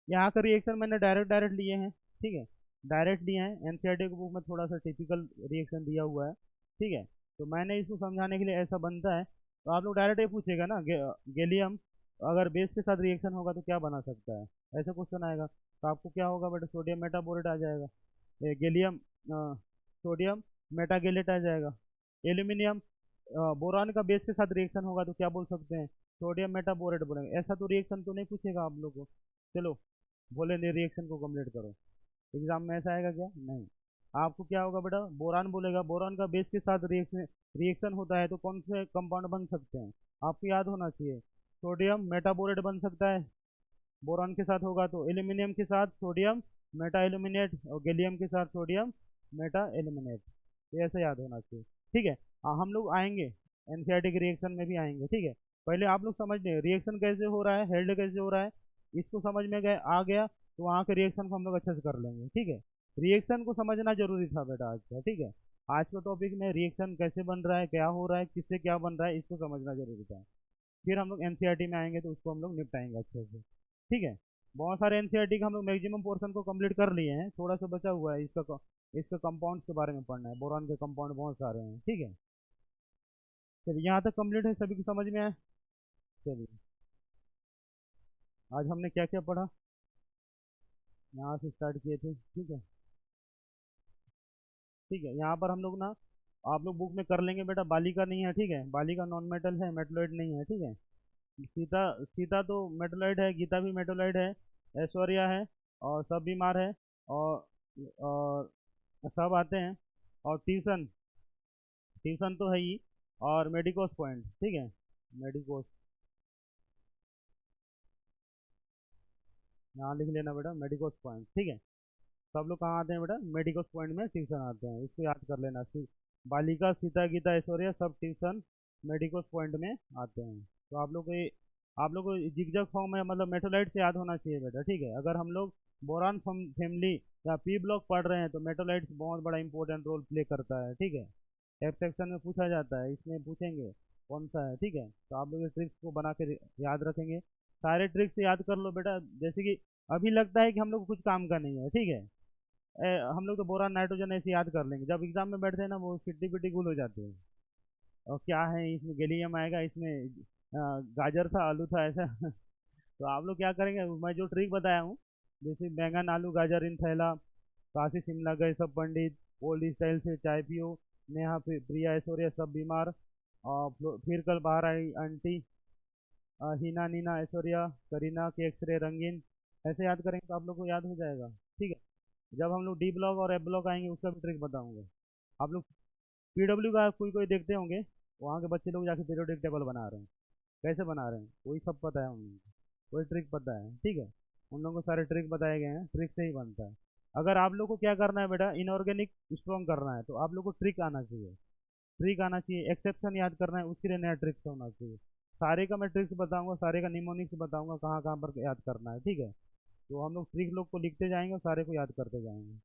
यहाँ का रिएक्शन मैंने डायरेक्ट डायरेक्ट लिए हैं। ठीक है, डायरेक्ट लिए हैं, एनसीईआरटी की बुक में थोड़ा सा टिपिकल रिएक्शन दिया हुआ है। ठीक है, तो मैंने इसको समझाने के लिए ऐसा बनता है, तो आप लोग डायरेक्ट ये पूछेगा ना, गैलियम अगर बेस के साथ रिएक्शन होगा तो क्या बना सकता है, ऐसा क्वेश्चन आएगा, तो आपको क्या होगा बेटा, सोडियम मेटाबोरेट आ जाएगा, गैलियम सोडियम मेटागेलेट आ जाएगा। एल्यूमिनियम बोरान का बेस के साथ रिएक्शन होगा तो क्या बोल सकते हैं, सोडियम मेटाबोरेट बोलेंगे। ऐसा तो रिएक्शन तो नहीं पूछेगा आप लोग को। चलो बोले नहीं, रिएक्शन को कंप्लीट करो, एग्जाम में ऐसा आएगा क्या, नहीं। आपको क्या होगा बेटा, बोरान बोलेगा, बोरान का बेस के साथ रिएक्शन रिएक्शन होता है तो कौन से कंपाउंड बन सकते हैं, आपको याद होना चाहिए, सोडियम मेटाबोरेट बन सकता है, बोरान के साथ होगा तो एल्यूमिनियम के साथ सोडियम मेटा एल्यूमिनेट, और गैलियम के साथ सोडियम मेटा एल्यूमिनेट, तो ऐसा याद होना चाहिए। ठीक है, हम लोग आएंगे एनसीईआरटी के रिएक्शन में भी आएंगे। ठीक है, पहले आप लोग समझ लें रिएक्शन कैसे हो रहा है, हेल्ड कैसे हो रहा है, इसको समझ में गए आ गया तो वहाँ के रिएक्शन को हम लोग अच्छे से कर लेंगे। ठीक है, रिएक्शन को समझना जरूरी था बेटा आज का। ठीक है, आज का टॉपिक में रिएक्शन कैसे बन रहा है, क्या हो रहा है, किससे क्या बन रहा है, इसको समझना जरूरी था। फिर हम लोग एनसीईआरटी में आएंगे तो उसको हम लोग निपटाएंगे अच्छे से। ठीक है, बहुत सारे एनसीईआरटी का हम लोग मैक्सिमम पोर्शन को कंप्लीट कर लिए हैं, थोड़ा सा बचा हुआ है, इसका कंपाउंड्स के बारे में पढ़ना है, बोरान के कंपाउंड बहुत सारे हैं। ठीक है, चलिए यहाँ तक कंप्लीट है, सभी को समझ में आया। चलिए, आज हमने क्या क्या पढ़ा, यहाँ से स्टार्ट किए थे। ठीक है, ठीक है, यहाँ पर हम लोग ना, आप लोग बुक में कर लेंगे बेटा, बालिका नहीं है। ठीक है, बालिका नॉन मेटल है, मेटलॉइड नहीं है। ठीक है, सीता सीता तो मेटोलाइट है, गीता भी मेटोलाइट है, ऐश्वर्या है, और सब बीमार है, और सब आते हैं, और ट्यूशन ट्यूशन तो है ही, और मेडिकोस पॉइंट। ठीक है, मेडिकोस यहाँ लिख लेना बेटा, मेडिकोस पॉइंट। ठीक है, सब लोग कहाँ आते हैं बेटा, मेडिकोस पॉइंट में ट्यूशन आते हैं, इसको याद कर लेना। बालिका, सीता, गीता, ऐश्वर्या सब ट्यूशन मेडिकोस पॉइंट में आते हैं। तो आप लोग को ये आप लोग को जिगजैग फॉर्म में मतलब मेटोलाइट से याद होना चाहिए बेटा, ठीक है। अगर हम लोग बोरान फैमिली या पी ब्लॉक पढ़ रहे हैं तो मेटोलाइट्स बहुत बड़ा इंपॉर्टेंट रोल प्ले करता है, ठीक है। एफ सेक्शन में पूछा जाता है, इसमें पूछेंगे कौन सा है, ठीक है। तो आप लोग इस ट्रिक्स को बना के याद रखेंगे, सारे ट्रिक्स याद कर लो बेटा। जैसे कि अभी लगता है कि हम लोग को कुछ काम का नहीं है, ठीक है। हम लोग तो बोरान नाइट्रोजन ऐसे याद कर लेंगे, जब एग्जाम में बैठते हैं ना वो सिट्टी पिट्टी गुल हो जाते हैं। और क्या है इसमें, गैलियम आएगा, इसमें गाजर था, आलू था, ऐसा। तो आप लोग क्या करेंगे, मैं जो ट्रिक बताया हूँ, जैसे बैंगन आलू गाजर इन थैला, काशी शिमला गए सब पंडित, ओल्ड स्टाइल से चाय पियो, नेहा प्रिया ऐश्वर्या सब बीमार, और फिर कल बाहर आई आंटी, हिना नीना ऐश्वर्या करीना के एक्सरे रंगीन, ऐसे याद करेंगे तो आप लोग को याद हो जाएगा, ठीक है। जब हम लोग डी ब्लॉक और एफ ब्लॉक आएंगे उसका भी ट्रिक बताऊंगा। आप लोग पीडब्ल्यू का कोई कोई देखते होंगे, वहाँ के बच्चे लोग जाके पीरियोडिक टेबल बना रहे हैं, कैसे बना रहे हैं वही सब पता है उन लोगों को, वही ट्रिक पता है, ठीक है। उन लोगों को सारे ट्रिक बताए गए हैं, ट्रिक से ही बनता है। अगर आप लोग को क्या करना है बेटा, इनऑर्गेनिक स्ट्रॉन्ग करना है तो आप लोग को ट्रिक आना चाहिए, ट्रिक आना चाहिए, एक्सेप्शन याद करना है उसके लिए नया ट्रिक्स होना चाहिए। सारे का मैं ट्रिक्स बताऊंगा, सारे का निमोनिक्स बताऊंगा, कहाँ कहाँ पर याद करना है, ठीक है। तो हम लोग ट्रिक लोग को लिखते जाएंगे और सारे को याद करते जाएंगे।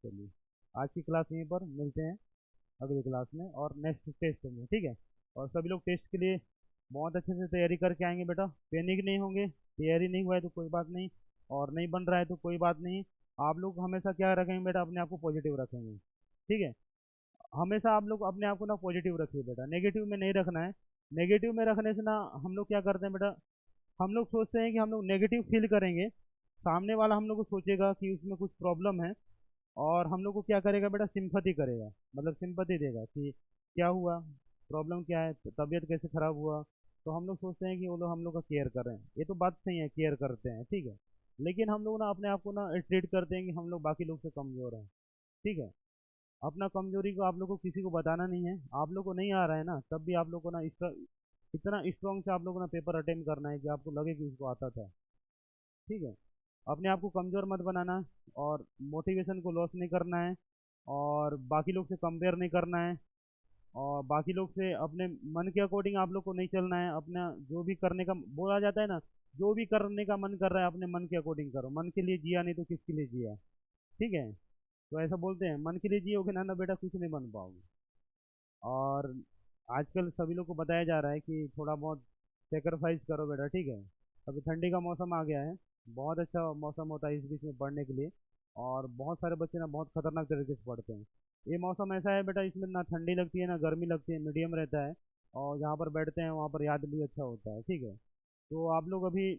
चलिए, आज की क्लास यहीं पर मिलते हैं अगली क्लास में और नेक्स्ट टेस्ट में, ठीक है। और सभी लोग टेस्ट के लिए बहुत अच्छे से तैयारी करके आएंगे बेटा, पैनिक नहीं होंगे, तैयारी नहीं हुआ है तो कोई बात नहीं, और नहीं बन रहा है तो कोई बात नहीं। आप लोग हमेशा क्या रखेंगे बेटा, अपने आप को पॉजिटिव रखेंगे, ठीक है। हमेशा आप लोग अपने आप को ना पॉजिटिव रखिए बेटा, नेगेटिव में नहीं रखना है। नेगेटिव में रखने से ना हम लोग क्या करते हैं बेटा, हम लोग सोचते हैं कि हम लोग नेगेटिव फील करेंगे, सामने वाला हम लोग को सोचेगा कि उसमें कुछ प्रॉब्लम है, और हम लोग को क्या करेगा बेटा, सिंपैथी करेगा, मतलब सिंपैथी देगा कि क्या हुआ, प्रॉब्लम क्या है, तबीयत कैसे खराब हुआ। तो हम लोग सोचते हैं कि वो लोग हम लोग का केयर कर रहे हैं, ये तो बात सही है, केयर करते हैं, ठीक है। लेकिन हम लोग ना अपने आप को ना ट्रीट करते हैं कि हम लोग बाकी लोग से कमज़ोर हैं, ठीक है। अपना कमजोरी को आप लोग को किसी को बताना नहीं है, आप लोग को नहीं आ रहा है ना तब भी आप लोग को ना इतना स्ट्रॉन्ग से आप लोग को ना पेपर अटेम्प्ट करना है कि आपको लगे कि उसको आता था, ठीक है। अपने आप को कमज़ोर मत बनाना, और मोटिवेशन को लॉस नहीं करना है, और बाकी लोग से कंपेयर नहीं करना है, और बाकी लोग से अपने मन के अकॉर्डिंग आप लोग को नहीं चलना है। अपना जो भी करने का बोला जाता है ना, जो भी करने का मन कर रहा है अपने मन के अकॉर्डिंग करो, मन के लिए जिया नहीं तो किसके लिए जिया, ठीक है। तो ऐसा बोलते हैं, मन के लिए जियोगे ना ना बेटा कुछ नहीं बन पाओगे। और आजकल सभी लोग को बताया जा रहा है कि थोड़ा बहुत सेक्रीफाइस करो बेटा, ठीक है। अभी ठंडी का मौसम आ गया है, बहुत अच्छा मौसम होता है इस बीच में पढ़ने के लिए, और बहुत सारे बच्चे ना बहुत खतरनाक तरीके से पढ़ते हैं। ये मौसम ऐसा है बेटा, इसमें ना ठंडी लगती है ना गर्मी लगती है, मीडियम रहता है, और जहाँ पर बैठते हैं वहाँ पर याद भी अच्छा होता है, ठीक है। तो आप लोग अभी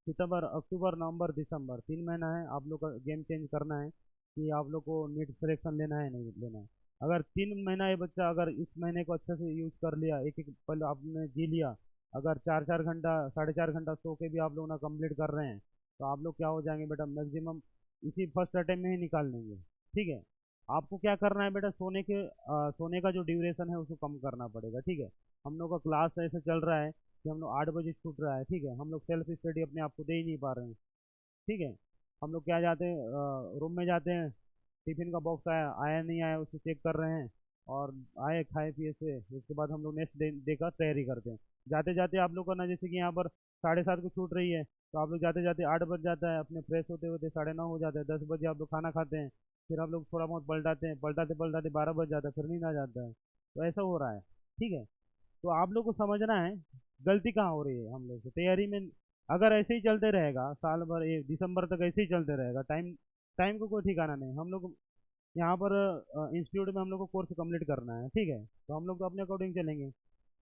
सितंबर अक्टूबर नवंबर दिसंबर 3 महीना है, आप लोग का गेम चेंज करना है कि आप लोग को नीट सिलेक्शन लेना है नहीं लेना है। अगर 3 महीना ये बच्चा अगर इस महीने को अच्छे से यूज कर लिया, एक एक पल आपने जी लिया, अगर 4 4 घंटा 4.5 घंटा सो के भी आप लोग ना कंप्लीट कर रहे हैं, तो आप लोग क्या हो जाएंगे बेटा, मैक्सिमम इसी फर्स्ट अटेम्प्ट में ही निकाल लेंगे, ठीक है। आपको क्या करना है बेटा, सोने का जो ड्यूरेशन है उसको कम करना पड़ेगा, ठीक है। हम लोग का क्लास ऐसे चल रहा है कि हम लोग 8 बजे छूट रहा है, ठीक है। हम लोग सेल्फ स्टडी अपने आप को दे ही नहीं पा रहे हैं, ठीक है। हम लोग क्या जाते हैं, रूम में जाते हैं, टिफिन का बॉक्स आया आया नहीं आया उसको चेक कर रहे हैं, और आए खाए पिए से उसके बाद हम लोग नेक्स्ट डे का तैयारी करते हैं। जाते जाते आप लोग का ना, जैसे कि यहाँ पर 7:30 को छूट रही है, तो आप लोग जाते जाते 8 बज जाता है, अपने फ्रेश होते होते 9:30 हो जाता है, 10 बजे आप लोग खाना खाते हैं, फिर आप लोग थोड़ा बहुत पलटाते हैं, पलटाते पलटाते 12 बज जाता है, फिर नींद आ जाता है। तो ऐसा हो रहा है, ठीक है। तो आप लोग को समझना है गलती कहाँ हो रही है हम लोग से तैयारी में। अगर ऐसे ही चलते रहेगा साल भर, ये दिसंबर तक ऐसे ही चलते रहेगा, टाइम टाइम को कोई ठिकाना नहीं। हम लोग यहाँ पर इंस्टीट्यूट में हम लोग को कोर्स कंप्लीट करना है, ठीक है। तो हम लोग तो अपने अकॉर्डिंग चलेंगे।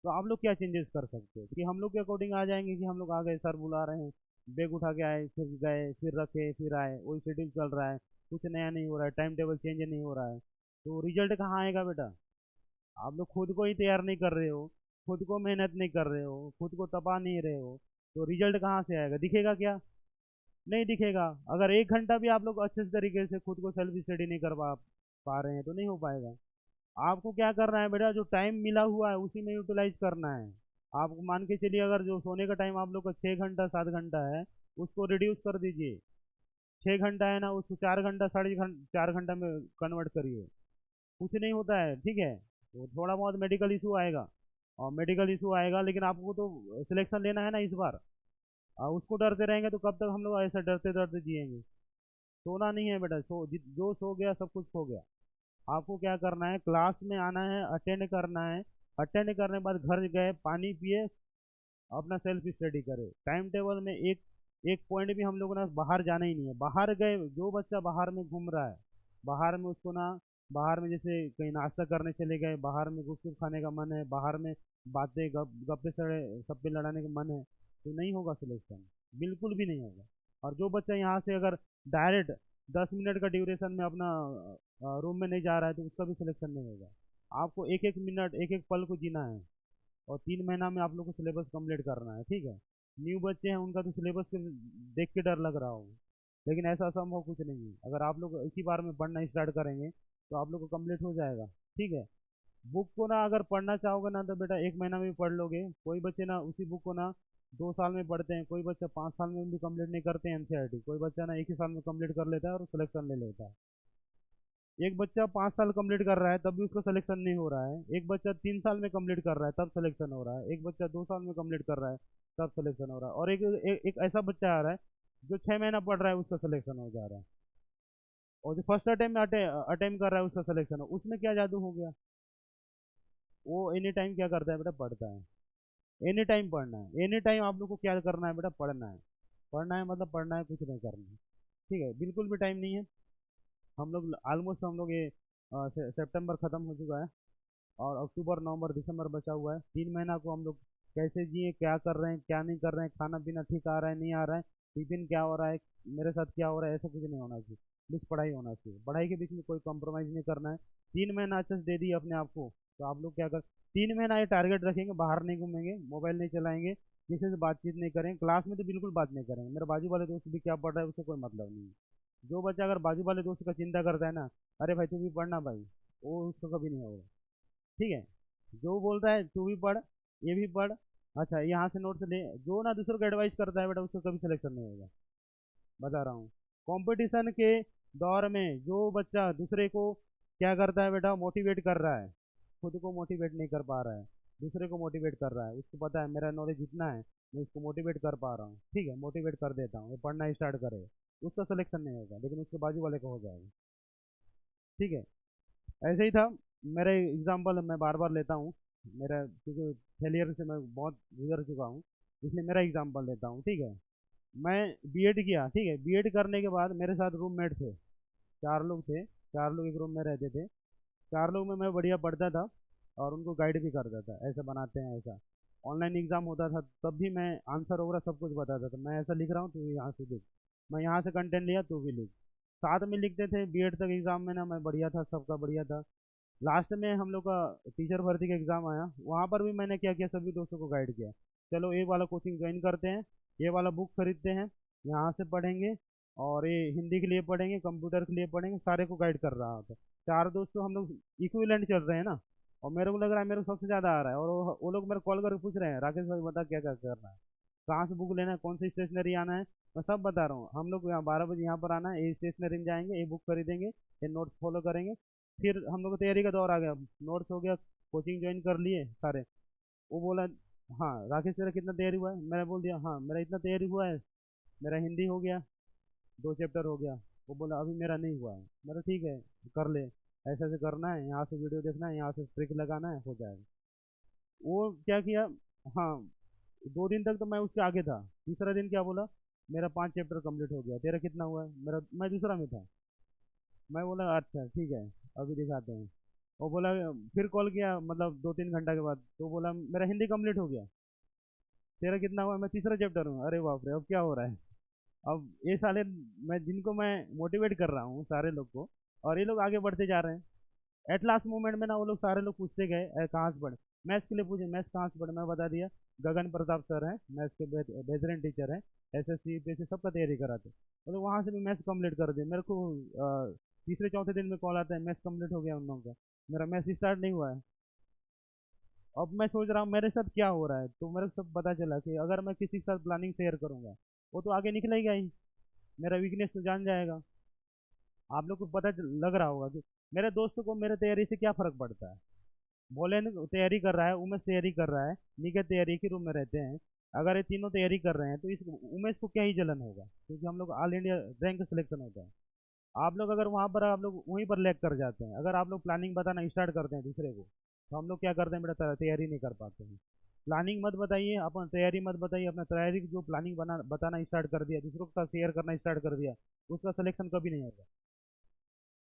तो आप लोग क्या चेंजेस कर सकते हो कि हम लोग के अकॉर्डिंग आ जाएंगे कि हम लोग आ गए, सर बुला रहे हैं, बैग उठा के आए, फिर गए, फिर रखे, फिर आए, वही शेड्यूल चल रहा है, कुछ नया नहीं हो रहा है, टाइम टेबल चेंज नहीं हो रहा है। तो रिजल्ट कहाँ आएगा बेटा, आप लोग खुद को ही तैयार नहीं कर रहे हो, खुद को मेहनत नहीं कर रहे हो, खुद को तपा नहीं रहे हो, तो रिजल्ट कहाँ से आएगा, दिखेगा क्या, नहीं दिखेगा। अगर 1 घंटा भी आप लोग अच्छे से तरीके से खुद को सेल्फ स्टडी नहीं कर पा रहे हैं तो नहीं हो पाएगा। आपको क्या करना है बेटा, जो टाइम मिला हुआ है उसी में यूटिलाइज करना है। आप मान के चलिए, अगर जो सोने का टाइम आप लोग का 6 घंटा 7 घंटा है, उसको रिड्यूस कर दीजिए। 6 घंटा है ना, उसको 4 घंटा 4.5 घंटा में कन्वर्ट करिए, कुछ नहीं होता है, ठीक है। तो थोड़ा बहुत मेडिकल इशू आएगा, और मेडिकल इशू आएगा, लेकिन आपको तो सिलेक्शन लेना है ना इस बार। उसको डरते रहेंगे तो कब तक हम लोग ऐसा डरते डरते जिएंगे। सोना नहीं है बेटा, जो सो गया सब कुछ खो गया। आपको क्या करना है, क्लास में आना है, अटेंड करना है। अटेंड करने के बाद घर गए, पानी पिए, अपना सेल्फ स्टडी करे। टाइम टेबल में एक एक पॉइंट भी हम लोग ना बाहर जाना ही नहीं है। बाहर गए, जो बच्चा बाहर में घूम रहा है, बाहर में उसको ना, बाहर में जैसे कहीं नाश्ता करने चले गए, बाहर में गुपचुप खाने का मन है, बाहर में बातें गप्पे सड़े सप्पे लड़ाने का मन है, तो नहीं होगा सिलेक्शन, बिल्कुल भी नहीं होगा। और जो बच्चा यहाँ से अगर डायरेक्ट 10 मिनट का ड्यूरेशन में अपना रूम में नहीं जा रहा है, तो उसका भी सिलेक्शन नहीं होगा। आपको एक एक मिनट, एक एक पल को जीना है। और 3 महीना में आप लोग को सिलेबस कंप्लीट करना है, ठीक है। न्यू बच्चे हैं, उनका तो सिलेबस के देख के डर लग रहा होगा, लेकिन ऐसा असंभव कुछ नहीं है। अगर आप लोग इसी बार में पढ़ना स्टार्ट करेंगे तो आप लोग को कंप्लीट हो जाएगा, ठीक है। बुक को ना अगर पढ़ना चाहोगे ना तो बेटा 1 महीना में भी पढ़ लोगे। कोई बच्चे ना उसी बुक को ना 2 साल में पढ़ते हैं, कोई बच्चा 5 साल में भी कंप्लीट नहीं करते हैं एनसीईआरटी, कोई बच्चा ना एक ही साल में कंप्लीट कर लेता है और सिलेक्शन ले लेता है। एक बच्चा 5 साल कंप्लीट कर रहा है तब भी उसका सिलेक्शन नहीं हो रहा है, एक बच्चा 3 साल में कंप्लीट कर रहा है तब सिलेक्शन हो रहा है, एक बच्चा 2 साल में कंप्लीट कर रहा है तब सिलेक्शन हो रहा है, और एक ऐसा बच्चा आ रहा है जो 6 महीना पढ़ रहा है, उसका सिलेक्शन हो जा रहा है। और जो फर्स्ट अटेम्प्ट में अटेम्प्ट कर रहा है उसका सिलेक्शन हो, उसमें क्या जादू हो गया। वो एनी टाइम क्या करता है बेटा, पढ़ता है। एनी टाइम पढ़ना है, एनी टाइम आप लोग को क्या करना है बेटा, पढ़ना है। पढ़ना है मतलब पढ़ना है, कुछ नहीं करना है, ठीक है। बिल्कुल भी टाइम नहीं है। हम लोग ऑलमोस्ट हम लोग ये सितंबर ख़त्म हो चुका है, और अक्टूबर नवंबर दिसंबर बचा हुआ है। 3 महीना को हम लोग कैसे जिए, क्या कर रहे हैं क्या नहीं कर रहे हैं, खाना पीना ठीक आ रहा है नहीं आ रहा है, टिफिन क्या हो रहा है, मेरे साथ क्या हो रहा है, ऐसा कुछ नहीं होना चाहिए। बस पढ़ाई होना चाहिए, पढ़ाई के बीच में कोई कॉम्प्रोमाइज़ नहीं करना है। 3 महीना अच्छे से दे दिए अपने आप को, तो आप लोग क्या कर, 3 महीना ये टारगेट रखेंगे, बाहर नहीं घूमेंगे, मोबाइल नहीं चलाएंगे, किसी से बातचीत नहीं करेंगे, क्लास में तो बिल्कुल बात नहीं करेंगे। मेरे बाजू वाले दोस्त भी क्या पढ़ रहा है उससे कोई मतलब नहीं है। जो बच्चा अगर बाजू वाले दोस्त का चिंता करता है ना, अरे भाई तू भी पढ़ना भाई, वो उसका कभी नहीं होगा, ठीक है। जो बोलता है तू भी पढ़, ये भी पढ़, अच्छा यहाँ से नोट्स ले, जो ना दूसरों को एडवाइस करता है बेटा उसका कभी सिलेक्शन नहीं होगा, बता रहा हूँ। कंपटीशन के दौर में जो बच्चा दूसरे को क्या करता है बेटा, मोटिवेट कर रहा है, खुद को मोटिवेट नहीं कर पा रहा है, दूसरे को मोटिवेट कर रहा है, उसको पता है मेरा नॉलेज इतना है, मैं इसको मोटिवेट कर पा रहा हूँ, ठीक है, मोटिवेट कर देता हूँ, ये पढ़ना स्टार्ट करे, उसका सिलेक्शन नहीं होगा, लेकिन उसके बाजू वाले का हो जाएगा, ठीक है। ऐसे ही था। मेरा एग्जाम्पल मैं बार बार लेता हूँ, मेरा क्योंकि फेलियर से मैं बहुत गुजर चुका हूँ, इसलिए मेरा एग्जाम्पल लेता हूँ, ठीक है। मैं बीएड किया, ठीक है। बीएड करने के बाद मेरे साथ रूममेट थे, 4 लोग थे, 4 लोग एक रूम में रहते थे। 4 लोग में मैं बढ़िया पढ़ता था और उनको गाइड भी करता था, ऐसा बनाते हैं ऐसा। ऑनलाइन एग्जाम होता था तब भी मैं आंसर वगैरह सब कुछ बताता था, मैं ऐसा लिख रहा हूँ तो यहाँ से देख, मैं यहाँ से कंटेंट लिया तो भी लिख, साथ में लिखते थे। बीएड तक एग्जाम में ना मैं बढ़िया था, सबका बढ़िया था। लास्ट में हम लोग का टीचर भर्ती का एग्ज़ाम आया, वहाँ पर भी मैंने क्या किया, सभी दोस्तों को गाइड किया, चलो ये वाला कोचिंग ज्वाइन करते हैं, ये वाला बुक खरीदते हैं, यहाँ से पढ़ेंगे, और ये हिंदी के लिए पढ़ेंगे, कंप्यूटर के लिए पढ़ेंगे, सारे को गाइड कर रहा था। 4 दोस्तों हम लोग इक्विवेलेंट चल रहे हैं ना, और मेरे को लग रहा है मेरे को सबसे ज़्यादा आ रहा है, और वो लोग मेरे कॉल करके पूछ रहे हैं, राकेश भाई बता क्या क्या करना है, कहाँ से बुक लेना है, कौन सी स्टेशनरी आना है, मैं सब बता रहा हूँ। हम लोग यहाँ 12 बजे यहाँ पर आना है, ये स्टेशनरी में जाएंगे, ये बुक खरीदेंगे, ये नोट्स फॉलो करेंगे। फिर हम लोग को तैयारी का दौर आ गया, नोट्स हो गया, कोचिंग ज्वाइन कर लिए सारे। वो बोला, हाँ राकेश तेरा कितना तैयारी हुआ है, मैंने बोल दिया हाँ मेरा इतना तैयारी हुआ है, मेरा हिंदी हो गया, 2 चैप्टर हो गया। वो बोला अभी मेरा नहीं हुआ है, मेरा ठीक है कर ले, ऐसे ऐसे करना है, यहाँ से वीडियो देखना है, यहाँ से ट्रिक लगाना है, हो जाएगा। वो क्या किया, हाँ 2 दिन तक तो मैं उसके आगे था। तीसरा दिन क्या बोला, मेरा 5 चैप्टर कंप्लीट हो गया, तेरा कितना हुआ है, मेरा, मैं दूसरा में था। मैं बोला अच्छा ठीक है, अभी दिखाते हैं। वो बोला, फिर कॉल किया मतलब 2-3 घंटा के बाद, तो बोला मेरा हिंदी कंप्लीट हो गया, तेरा कितना हुआ, मैं तीसरा चैप्टर हूँ। अरे बाप रे, अब क्या हो रहा है। अब ये साले, मैं जिनको मैं मोटिवेट कर रहा हूँ सारे लोग को, और ये लोग आगे बढ़ते जा रहे हैं। एट लास्ट मोमेंट में ना वो लोग सारे लोग पूछते गए, कहाँ से पढ़े, मैथ्स के लिए पूछे, मैथ्स कहाँ से पढ़े, मैं बता दिया, गगन प्रताप सर हैं मैथ्स के बेहतरीन टीचर हैं, एसएससी यूपीएससी सबका तैयारी कराते, मतलब वहाँ से भी मैथ्स कंप्लीट कर दिया। मेरे को तीसरे चौथे दिन में कॉल आता है, मैथ्स कंप्लीट हो गया उन लोगों का, मेरा मैथ्स स्टार्ट नहीं हुआ है। अब मैं सोच रहा हूँ मेरे साथ क्या हो रहा है, तो मेरे को सब पता चला कि अगर मैं किसी के साथ प्लानिंग शेयर करूंगा, वो तो आगे निकलेगा ही, मेरा वीकनेस तो जान जाएगा। आप लोग को पता लग रहा होगा कि मेरे दोस्तों को मेरे तैयारी से क्या फ़र्क पड़ता है। बोलेन तैयारी कर रहा है, उमेश तैयारी कर रहा है, निकेत तैयारी के रूम में रहते हैं। अगर ये तीनों तैयारी कर रहे हैं तो इस उमेश को क्या ही जलन होगा, क्योंकि हम लोग ऑल इंडिया रैंक सिलेक्शन होता है। आप लोग अगर वहाँ पर आप लोग वहीं पर लैग कर जाते हैं, अगर आप लोग प्लानिंग बताना स्टार्ट करते हैं दूसरे को, तो हम लोग क्या करते हैं बेटा, तैयारी नहीं कर पाते हैं। प्लानिंग मत बताइए, अपन तैयारी मत बताइए, अपना तैयारी की जो प्लानिंग बताना स्टार्ट कर दिया, दूसरों के साथ शेयर करना स्टार्ट कर दिया, उसका सिलेक्शन कभी नहीं होगा।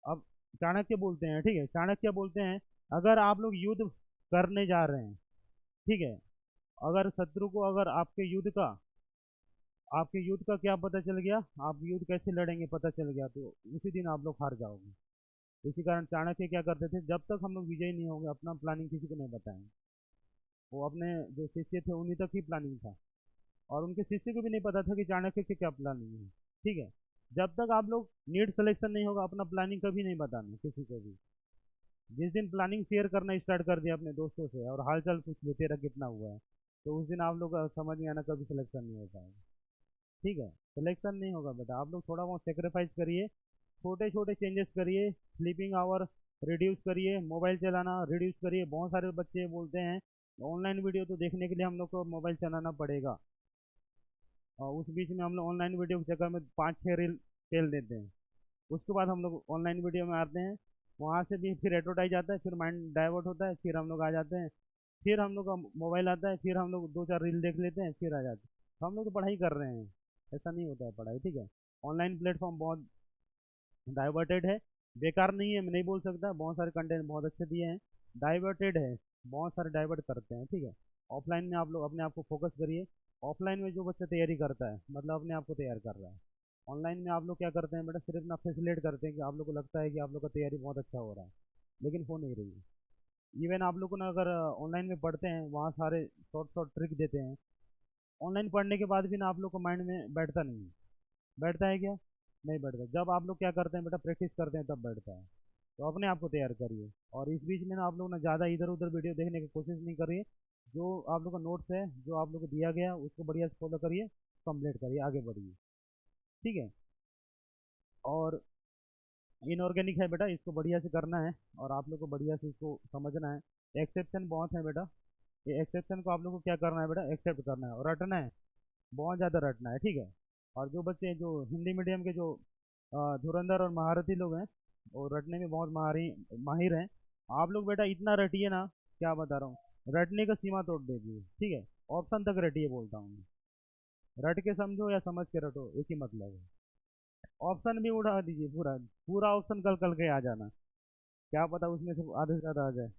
अब चाणक्य बोलते हैं, ठीक है, चाणक्य बोलते हैं, अगर आप लोग युद्ध करने जा रहे हैं, ठीक है, अगर शत्रु को अगर आपके युद्ध का क्या पता चल गया, आप युद्ध कैसे लड़ेंगे पता चल गया, तो उसी दिन आप लोग हार जाओगे। इसी कारण चाणक्य क्या करते थे, जब तक हम लोग विजयी नहीं होंगे अपना प्लानिंग किसी को नहीं बताएंगे। वो अपने जो शिष्य थे उन्हीं तक ही प्लानिंग था, और उनके शिष्य को भी नहीं पता था कि चाणक्य की क्या प्लानिंग है। ठीक है, जब तक आप लोग नीड सिलेक्शन नहीं होगा अपना प्लानिंग कभी नहीं बताना किसी को भी। जिस दिन प्लानिंग शेयर करना स्टार्ट कर दिया अपने दोस्तों से और हालचाल पूछ ले तेरा कितना हुआ है, तो उस दिन आप लोग का समझ में आना कभी सिलेक्शन नहीं हो पाएगा। ठीक है, सिलेक्शन नहीं होगा बेटा, आप लोग थोड़ा बहुत सेक्रीफाइस करिए, छोटे छोटे चेंजेस करिए, स्लीपिंग आवर रिड्यूस करिए, मोबाइल चलाना रिड्यूस करिए। बहुत सारे बच्चे बोलते हैं ऑनलाइन वीडियो तो देखने के लिए हम लोग को मोबाइल चलाना पड़ेगा, और उस बीच में हम लोग ऑनलाइन वीडियो के चक्कर में 5-6 रील खेल देते हैं। उसके बाद हम लोग ऑनलाइन वीडियो में आते हैं, वहाँ से भी फिर एडवर्टाइज आता है, फिर माइंड डाइवर्ट होता है, फिर हम लोग आ जाते हैं, फिर हम लोग का मोबाइल आता है, फिर हम लोग 2-4 रील देख लेते हैं, फिर आ जाते हैं। तो हम लोग तो पढ़ाई कर रहे हैं, ऐसा नहीं होता है पढ़ाई। ठीक है, ऑनलाइन प्लेटफॉर्म बहुत डाइवर्टेड है, बेकार नहीं है मैं नहीं बोल सकता, बहुत सारे कंटेंट बहुत अच्छे दिए हैं, डाइवर्टेड है, बहुत सारे डाइवर्ट करते हैं। ठीक है, ऑफलाइन में आप लोग अपने आप को फोकस करिए। ऑफलाइन में जो बच्चा तैयारी करता है मतलब अपने आप को तैयार कर रहा है, ऑनलाइन में आप लोग क्या करते हैं बेटा, सिर्फ ना फैसिलिटेट करते हैं कि आप लोग को लगता है कि आप लोग का तैयारी बहुत अच्छा हो रहा है, लेकिन हो नहीं रही है। इवन आप लोग को ना अगर ऑनलाइन में पढ़ते हैं, वहाँ सारे शॉर्ट शॉर्ट ट्रिक देते हैं, ऑनलाइन पढ़ने के बाद भी ना आप लोग को माइंड में बैठता नहीं है। बैठता है क्या, नहीं बैठता। जब आप लोग क्या करते हैं बेटा, प्रैक्टिस करते हैं तब बैठता है। तो अपने आप को तैयार करिए, और इस बीच में ना आप लोग ना ज़्यादा इधर उधर वीडियो देखने की कोशिश नहीं करिए। जो आप लोग का नोट्स है, जो आप लोग को दिया गया उसको बढ़िया से फॉलो करिए, कंप्लीट करिए, आगे बढ़िए। ठीक है, और इनऑर्गेनिक है बेटा, इसको बढ़िया से करना है, और आप लोग को बढ़िया से इसको समझना है। एक्सेप्शन बहुत है बेटा, ये एक्सेप्शन को आप लोग को क्या करना है बेटा, एक्सेप्ट करना है और रटना है, बहुत ज़्यादा रटना है। ठीक है, और जो बच्चे जो हिंदी मीडियम के जो धुरंधर और महारथी लोग हैं, वो रटने में बहुत माहिर हैं। आप लोग बेटा इतना रटिए ना, क्या बता रहा हूँ, रटने का सीमा तोड़ दीजिए। ठीक है, ऑप्शन तक रटिए बोलता हूँ मैं। रट के समझो या समझ के रटो, एक ही मतलब है। ऑप्शन भी उड़ा दीजिए, पूरा पूरा ऑप्शन कल कल के आ जाना, क्या पता उसमें से आधे से ज़्यादा आ जाए।